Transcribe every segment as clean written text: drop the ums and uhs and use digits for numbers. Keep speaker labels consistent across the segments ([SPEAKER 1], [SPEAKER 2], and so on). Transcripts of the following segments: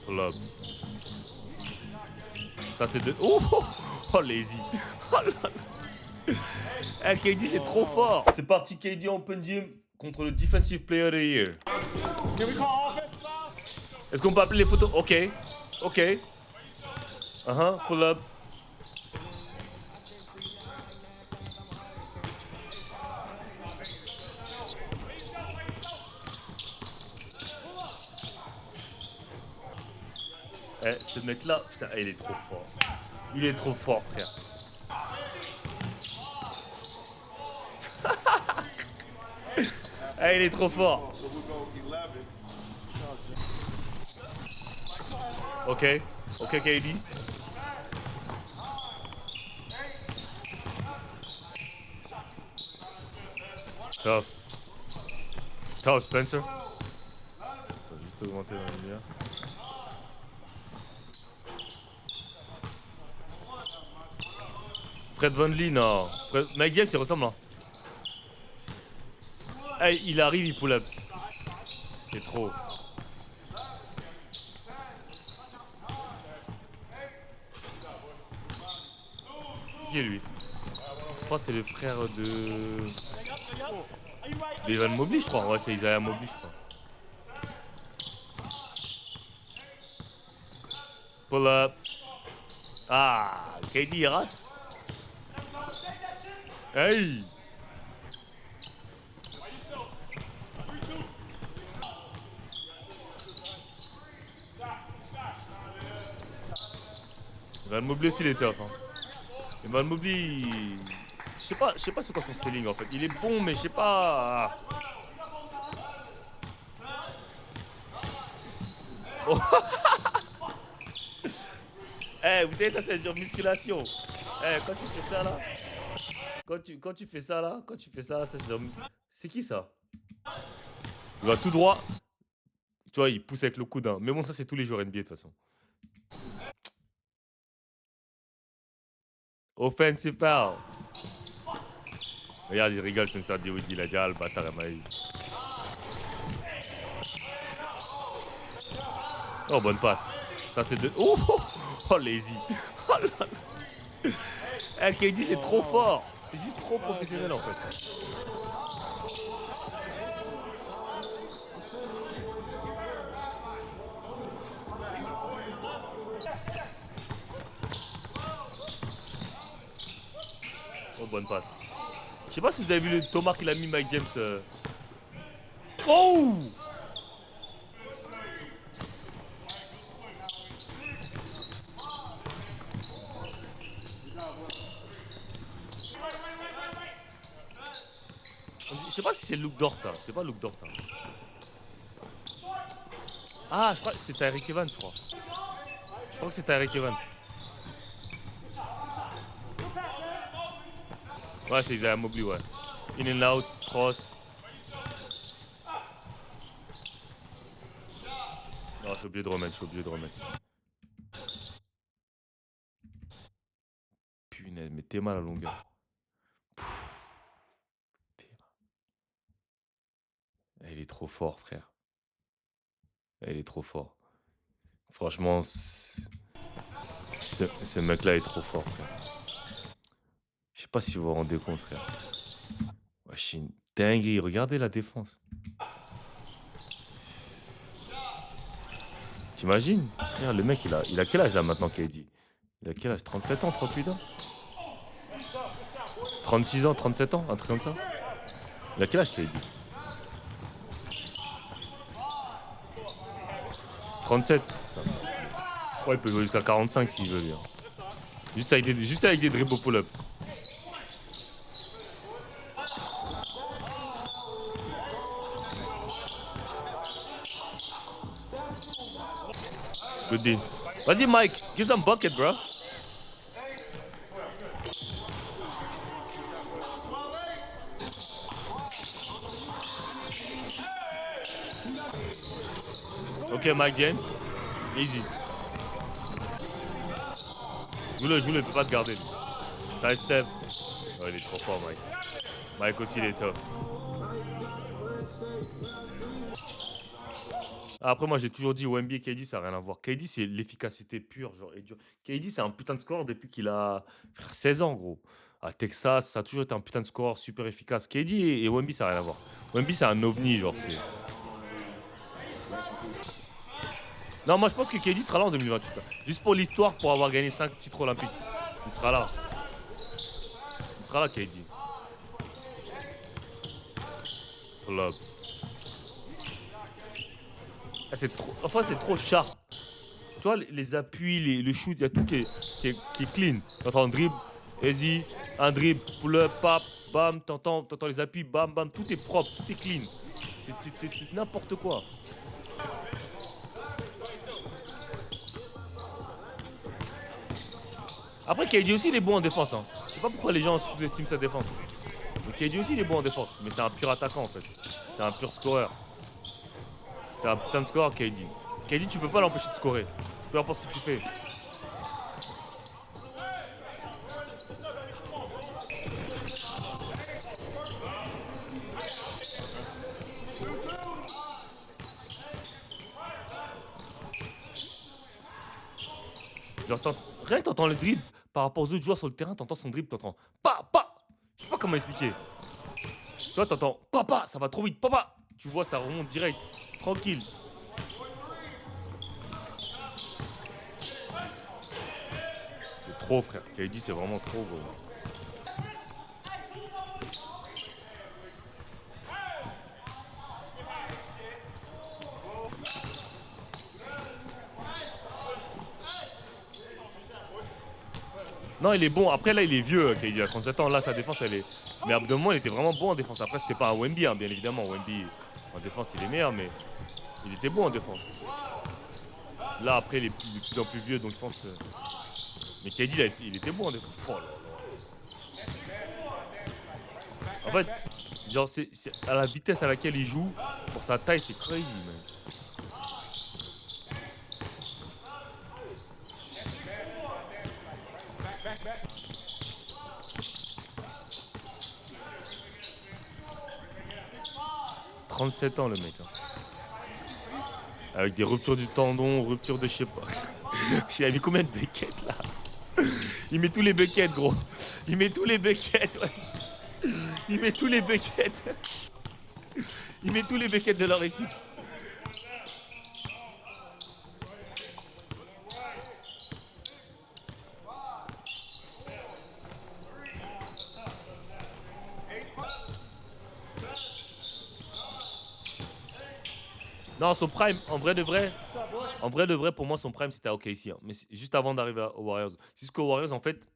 [SPEAKER 1] Pull up. Ça, c'est de... Oh, oh lazy. Oh là là. KD, c'est trop fort. C'est parti, KD Open Gym contre le Defensive Player of the Year. Est-ce qu'on peut appeler les photos? Ok. Ok. Pull up. Ce mec-là, putain, il est trop fort. Il est trop fort, frère. Il est trop fort. Ok. Ok, KD. Tough. Tough, Spencer. Je vais juste augmenter la lumière. Fred Van Lee, non. Mike James, il ressemble, hein. Hey, il arrive, il pull up. C'est trop. C'est qui lui? Je crois que c'est le frère de... d'Evan Mobley, je crois. Ouais, c'est Isaiah Mobley, je crois. Pull up. Ah, KD, il rate. Hey! Evan Mobley aussi, il est top. Hein. Evan Mobley, je sais pas c'est quoi son ceiling en fait. Il est bon, mais je sais pas. Oh. Vous savez, ça c'est dur musculation. Quand tu fais ça là, quand tu fais ça là, ça c'est dur musculation. C'est qui ça? Il va tout droit. Tu vois, il pousse avec le coude. Hein. Mais bon, ça c'est tous les jours NBA de toute façon. Offensive foul. Regarde, il rigole, Spencer Dinwiddie, il a dit, ah, le bâtard, il m'a eu. Oh, bonne passe. Ça, c'est de... Oh, oh lazy. Oh là là. KD, c'est trop fort. C'est juste trop professionnel, en fait. Oh, bonne passe. Je sais pas si vous avez vu le Thomas qu'il a mis Mike James. Oh! Je sais pas si c'est Luke Dort, ça. C'est pas Luke Dort. Hein. Ah, je crois que c'est Tyreke Evans, je crois. Je crois que c'est Tyreke Evans. Ouais, c'est Isaiah Mobley, ouais. In and out, cross. Non, je suis obligé de remettre, Punaise, mais t'es mal à longueur. Il est trop fort, frère. Il est trop fort. Franchement, ce mec-là est trop fort, frère. Je sais pas si vous vous rendez compte, frère. Ouais, c'est une dinguerie. Regardez la défense. T'imagines? Frère, le mec, il a quel âge là maintenant, KD? Il a quel âge? 37 ans, 38 ans? 36 ans, 37 ans, un truc comme ça? Il a quel âge, KD? 37. Putain, ça... Ouais, il peut jouer jusqu'à 45 s'il veut, lui. Hein. Juste avec des dribbles au pull-up. Good deal. Vas-y, Mike. Give some bucket, bro. Ok, Mike James. Easy. Joue-le, il peut pas te garder. Side step. Oh, il est trop fort, Mike. Mike aussi, il est tough. Après, moi, j'ai toujours dit Wemby et KD, ça a rien à voir. KD, c'est l'efficacité pure. Genre, et KD, c'est un putain de score depuis qu'il a frère, 16 ans, gros. À Texas, ça a toujours été un putain de score super efficace. KD et Wemby, ça a rien à voir. Wemby, c'est un ovni, genre, c'est. Non, moi, je pense que KD sera là en 2028, là. Juste pour l'histoire, pour avoir gagné 5 titres olympiques. Il sera là. Il sera là, KD. Pull up. Ah, c'est trop. Enfin, c'est trop sharp. Tu vois, les appuis, le shoot, il y a tout qui est clean. T'entends un dribble, easy, un dribble, pull-up, pap, bam, t'entends les appuis, bam, bam, tout est propre, tout est clean. C'est n'importe quoi. Après, KD aussi, il est bon en défense. Hein. Je sais pas pourquoi les gens sous-estiment sa défense. Mais KD aussi, il est bon en défense. Mais c'est un pur attaquant, en fait. C'est un pur scoreur. C'est un putain de scoreur, KD. KD, tu peux pas l'empêcher de scorer. Peu importe ce que tu fais. Genre, rien que t'entends le dribble par rapport aux autres joueurs sur le terrain, t'entends son dribble, t'entends pa. Je sais pas comment expliquer. Tu vois, t'entends papa, ça va trop vite, papa. Tu vois, ça remonte direct, tranquille. C'est trop, frère. KD, c'est vraiment trop, gros. Non, il est bon. Après, là, il est vieux, KD. À 37 ans, là, sa défense, elle est. Mais à bout d'un moment, il était vraiment bon en défense. Après, c'était pas un Wemby, hein, bien évidemment. Wemby, en défense, il est meilleur, mais il était bon en défense. Là, après, il est de plus en plus vieux, donc je pense. Mais KD, il était bon en défense. Oh là là. En fait, genre, c'est à la vitesse à laquelle il joue, pour sa taille, c'est crazy, man. 37 ans, le mec. Hein. Avec des ruptures du tendon, rupture de je sais pas. Il a mis combien de buckets là? Il met tous les buckets, gros. Il met tous les buckets, ouais. Il met tous les buckets. Il met tous les buckets de leur équipe. Non, son prime, en vrai de vrai, pour moi, son prime, c'était à OKC. Hein. Mais juste avant d'arriver aux Warriors. C'est juste qu'aux Warriors, en fait,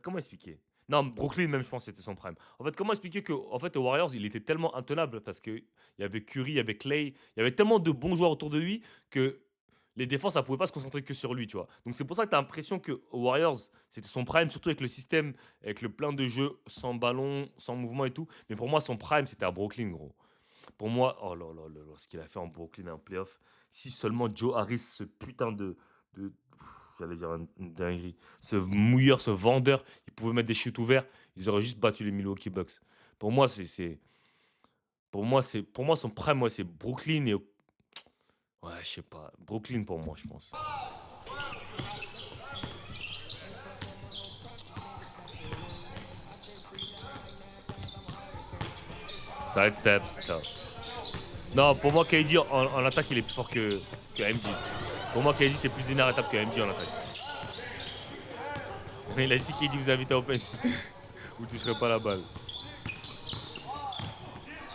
[SPEAKER 1] comment expliquer? Non, Brooklyn, même, je pense, c'était son prime. En fait, comment expliquer que, en fait, aux Warriors, il était tellement intenable parce que il y avait Curry, il y avait Clay, il y avait tellement de bons joueurs autour de lui que les défenses, ça pouvait pas se concentrer que sur lui, tu vois. Donc c'est pour ça que tu as l'impression que aux Warriors, c'était son prime, surtout avec le système, avec le plein de jeux sans ballon, sans mouvement et tout. Mais pour moi, son prime, c'était à Brooklyn, gros. Pour moi, oh là là là là, ce qu'il a fait en Brooklyn en playoff, si seulement Joe Harris, ce putain de j'allais dire une dinguerie, ce mouilleur, ce vendeur, il pouvait mettre des shoots ouverts, ils auraient juste battu les Milwaukee Bucks. Pour moi, pour moi son prime, moi, c'est Brooklyn et ouais, je sais pas, Brooklyn pour moi, je pense. Side step. Ciao. Non, pour moi, KD en attaque, il est plus fort que MJ. Pour moi, KD, c'est plus inarrêtable que MJ en attaque. Il a dit KD vous invite à Open. Vous toucherez pas la balle.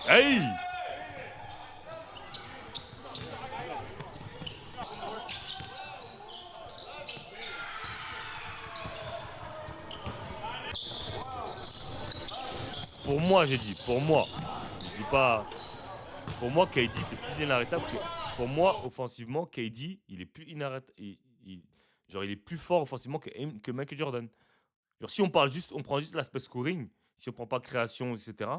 [SPEAKER 1] Hey! Pour moi, j'ai dit. Pour moi. Je dis pas. Pour moi, KD, c'est plus inarrêtable que. Pour moi, offensivement, KD, il est plus inarrêtable. Genre, il est plus fort offensivement que Michael Jordan. Genre, si on parle juste, on prend juste l'aspect scoring, si on prend pas création, etc.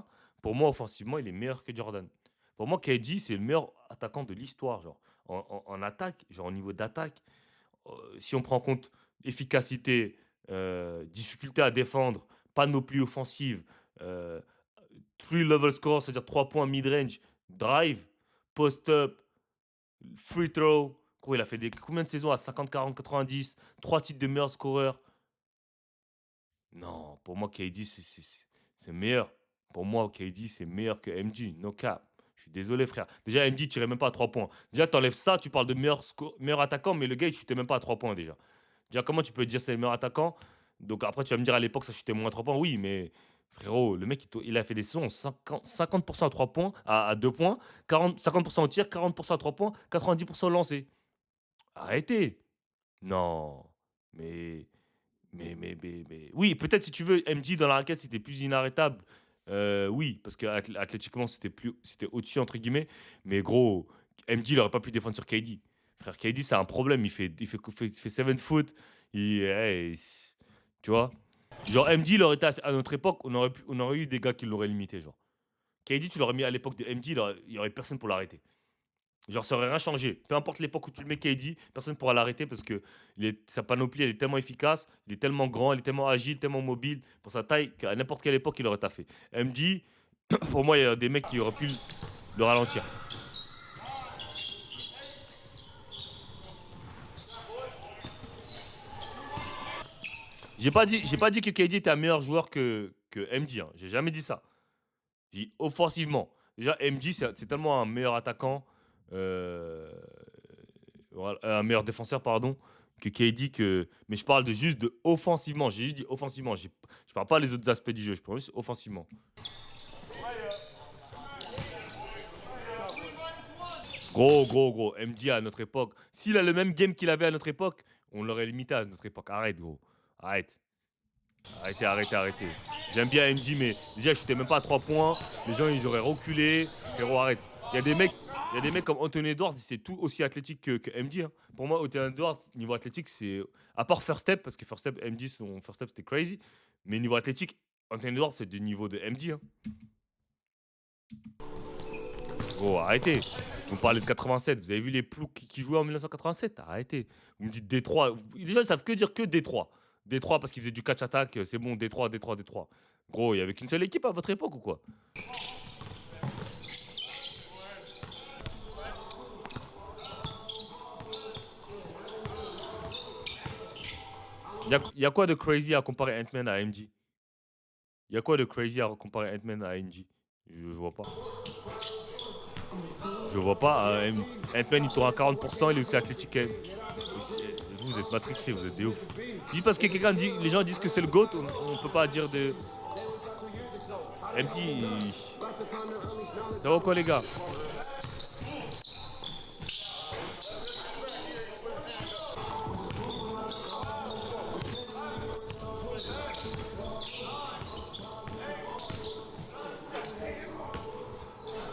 [SPEAKER 1] Pour moi, offensivement, il est meilleur que Jordan. Pour moi, KD, c'est le meilleur attaquant de l'histoire, genre en attaque, genre au niveau d'attaque. Si on prend en compte efficacité, difficulté à défendre, panoplie offensive, euh, three level score, c'est-à-dire 3 points mid-range, drive, post-up, free throw. Gros, il a fait combien de saisons à 50, 40, 90, 3 titres de meilleur scoreur. Non, pour moi, KD, c'est meilleur. Pour moi, KD, c'est meilleur que MJ. No cap. Je suis désolé, frère. Déjà, MJ tirait même pas à 3 points. Déjà, t'enlèves ça, tu parles de meilleur attaquant, mais le gars, il chutait même pas à 3 points déjà. Déjà, comment tu peux dire c'est le meilleur attaquant? Donc après, tu vas me dire à l'époque, ça chutait moins à 3 points. Oui, mais frérot, le mec, il a fait des saisons 50% à 3 points, à 2 points, 50% au tir, 40% à 3 points, 90% au lancer. Arrêtez. Non. Mais oui, peut-être si tu veux, MJ dans la raquette, c'était plus inarrêtable. Oui, parce qu'athlétiquement, c'était au-dessus, entre guillemets. Mais gros, MJ, il n'aurait pas pu défendre sur KD. Frère, KD, c'est un problème. Il fait 7 foot. Tu vois? Genre, MJ, il aurait été à notre époque, on aurait eu des gars qui l'auraient limité. Genre, KD, tu l'aurais mis à l'époque de MJ, il n'y aurait personne pour l'arrêter. Genre, ça aurait rien changé. Peu importe l'époque où tu le mets, KD, personne ne pourra l'arrêter parce que sa panoplie, elle est tellement efficace, il est tellement grand, il est tellement agile, tellement mobile pour sa taille qu'à n'importe quelle époque, il aurait taffé. MJ, pour moi, il y a des mecs qui auraient pu le ralentir. J'ai pas dit que KD était un meilleur joueur que MJ. Hein. J'ai jamais dit ça. J'ai dit offensivement. Déjà, MJ, c'est tellement un meilleur attaquant, un meilleur défenseur, pardon, que KD. Mais je parle juste de offensivement. J'ai juste dit offensivement. Je parle pas les autres aspects du jeu. Je parle juste offensivement. Gros. MJ à notre époque. S'il a le même game qu'il avait à notre époque, on l'aurait limité à notre époque. Arrête, gros. Arrête. Arrêtez. J'aime bien MJ, mais déjà, je n'étais même pas à 3 points. Les gens, ils auraient reculé. Frérot, arrête. Il y a des mecs comme Anthony Edwards, c'est tout aussi athlétique que MJ. Hein. Pour moi, Anthony Edwards, niveau athlétique, c'est. À part First Step, parce que First Step, MJ, son First Step, c'était crazy. Mais niveau athlétique, Anthony Edwards, c'est du niveau de MJ. Hein. Gros, arrêtez. Vous me parlez de 87. Vous avez vu les ploucs qui jouaient en 1987? Arrêtez. Vous me dites Détroit. Déjà, ils savent que dire que Détroit. Détroit parce qu'ils faisaient du catch-attack. C'est bon, Détroit. Gros, il y avait qu'une seule équipe à votre époque ou quoi? Y a quoi de crazy à comparer Ant-Man à MJ? Y a quoi de crazy à comparer Ant-Man à MJ? Je vois pas. Je vois pas. Ant-Man, il tourne à 40%, il est aussi athlétique qu'elle. Vous êtes matrixés, vous êtes des ouf. Juste parce que les gens disent que c'est le GOAT, on peut pas dire de. MJ. Ça va quoi, les gars?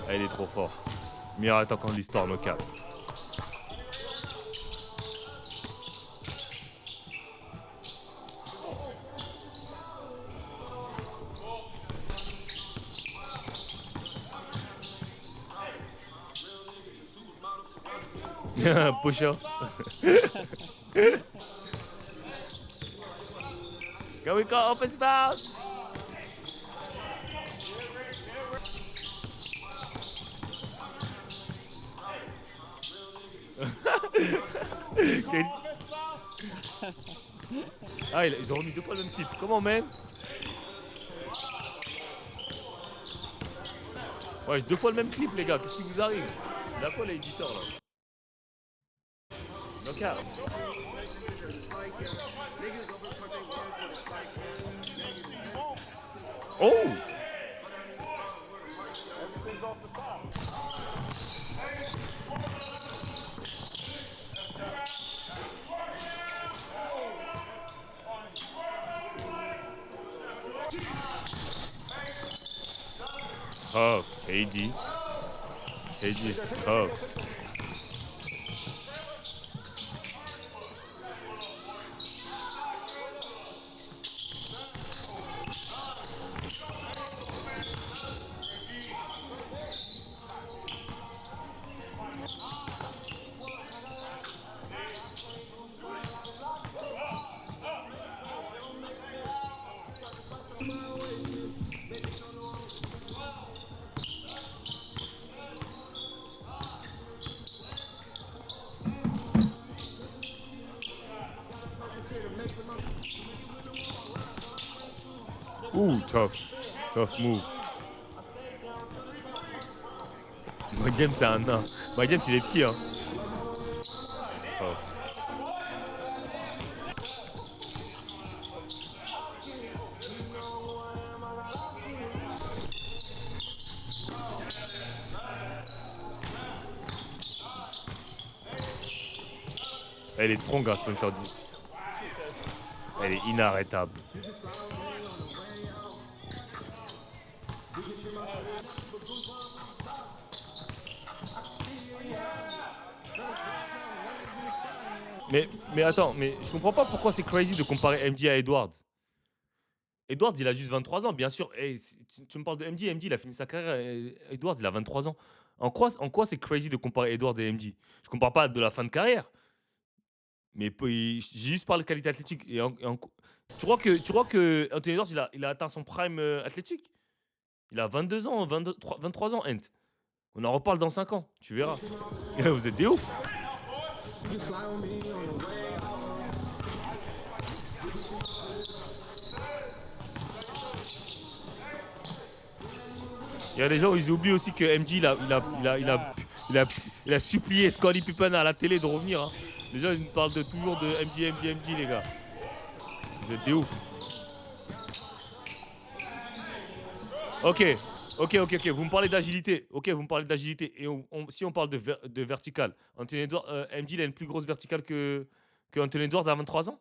[SPEAKER 1] Ah, il est trop fort. Meilleur attaquant de l'histoire, no cap. Pusher. Here we go, open spout. Ah, ils ont remis 2 fois le même clip. Comment, man? Ouais, 2 fois le même clip, les gars. Qu'est-ce qui vous arrive? Il a quoi, l'éditeur, là? No cap. Oh! Tough, KD. KD is tough. Ouh, tough. Tough move. Mike James, c'est un nain. Mike James, il est petit, hein. Tough. Elle est strong, hein, Spencer Dinwiddie. Elle est inarrêtable. Mais attends, mais je comprends pas pourquoi c'est crazy de comparer MJ à Edwards. Edwards, il a juste 23 ans, bien sûr. Hey, tu me parles de MJ, MJ, il a fini sa carrière. Edwards, il a 23 ans. En quoi c'est crazy de comparer Edwards et MJ? Je compare pas de la fin de carrière, mais j'ai juste parlé de qualité athlétique. Tu crois que Anthony Edwards, il a atteint son prime athlétique? Il a 22 ans, 23 ans, Ant. On en reparle dans 5 ans, tu verras. Vous êtes des ouf. Il y a des gens, ils oublient aussi que MJ, il a supplié Scottie Pippen à la télé de revenir. Hein. Les gens, ils nous parlent toujours de MJ, les gars. Vous êtes des ouf. Ok. Vous me parlez d'agilité. Ok, vous me parlez d'agilité. Et si on parle de vertical, Anthony Edwards, MJ, il a une plus grosse verticale que Anthony Edwards à 23 ans?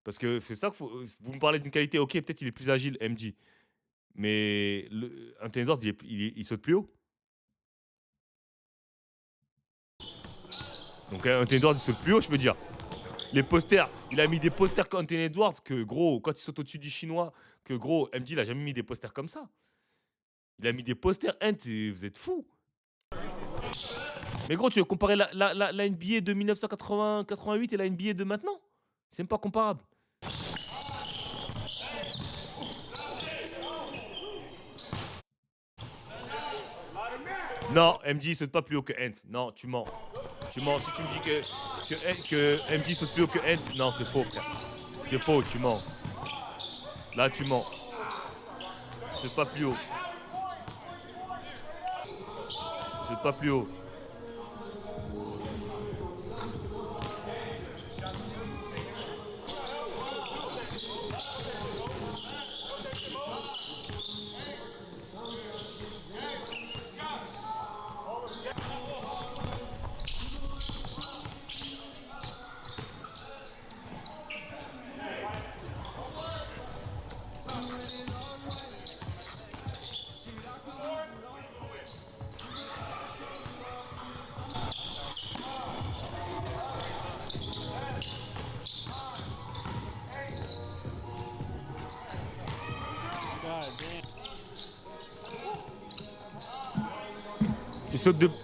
[SPEAKER 1] Parce que c'est ça que vous me parlez d'une qualité. Ok, peut-être il est plus agile, MJ. Mais Anthony Edwards, il saute plus haut. Donc Anthony Edwards, il saute plus haut, je peux dire. Les posters, il a mis des posters qu'Anthony Edwards, que gros, quand il saute au-dessus du chinois, que gros, MJ, il a jamais mis des posters comme ça. Il a mis des posters, vous êtes fous. Mais gros, tu veux comparer la NBA de 1988 et la NBA de maintenant? C'est même pas comparable. Non, MJ saute pas plus haut que Ant. Non, tu mens. Tu mens. Si tu me dis que MJ saute plus haut que Ant, non, c'est faux, frère. C'est faux, tu mens. Là, tu mens. Il saute pas plus haut. Il saute pas plus haut.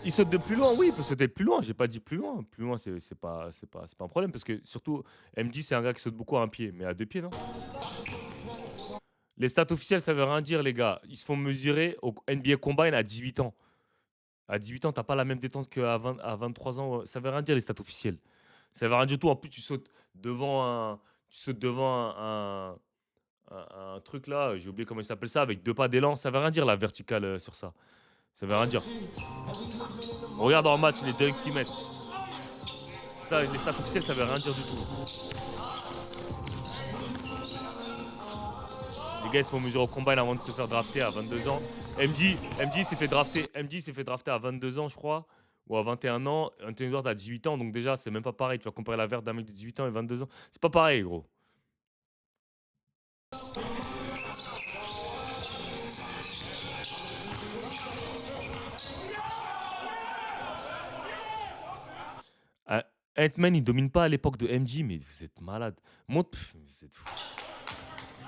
[SPEAKER 1] Il saute de plus loin, oui, il peut sauter plus loin. J'ai pas dit plus loin. Plus loin, c'est pas un problème. Parce que surtout, MJ, c'est un gars qui saute beaucoup à un pied. Mais à 2 pieds, non? Les stats officielles, ça veut rien dire, les gars. Ils se font mesurer au NBA Combine à 18 ans. À 18 ans, t'as pas la même détente qu'à 23 ans. Ça veut rien dire, les stats officielles. Ça veut rien du tout. En plus, tu sautes devant un truc là. J'ai oublié comment il s'appelle ça. Avec 2 pas d'élan. Ça veut rien dire, la verticale sur ça. Ça veut rien dire. Regarde en match les dunks qu'ils mettent. Ça, les stats officielles, ça veut rien dire du tout. Les gars, ils se font mesurer au combine avant de se faire drafter à 22 ans. MJ s'est fait drafter à 22 ans, je crois, ou à 21 ans. Anthony Edwards à 18 ans, donc déjà, c'est même pas pareil. Tu vas comparer la verte d'un mec de 18 ans et 22 ans. C'est pas pareil, gros. Ant-Man, il domine pas à l'époque de MJ, mais vous êtes malade. Vous êtes fou.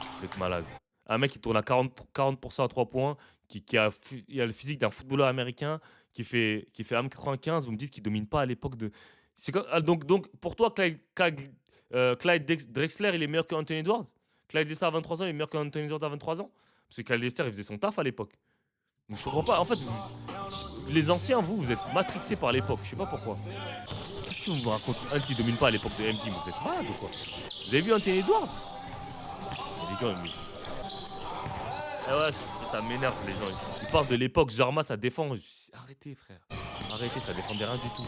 [SPEAKER 1] Vous êtes malade. Un mec qui tourne à 40% à 3 points, il a le physique d'un footballeur américain, qui fait 1m95, vous me dites qu'il domine pas à l'époque de. Donc, pour toi, Clyde Drexler, il est meilleur qu'Anthony Edwards? Clyde Drexler à 23 ans, il est meilleur qu'Anthony Edwards à 23 ans? Parce que Clyde Drexler, il faisait son taf à l'époque. Je comprends pas. En fait, les anciens, vous êtes matrixés par l'époque. Je sais pas pourquoi. Qu'est-ce que vous me racontez? Un qui domine pas à l'époque de MJ, vous êtes malade ou quoi? Vous avez vu Anthony Edwards? Les gars, mais Eh ouais, ça m'énerve les gens. Ils parlent de l'époque, Jarma ça défend. Arrêtez frère. Arrêtez, ça défendait rien du tout.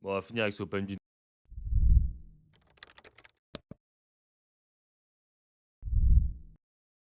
[SPEAKER 1] Bon, on va finir avec ce Open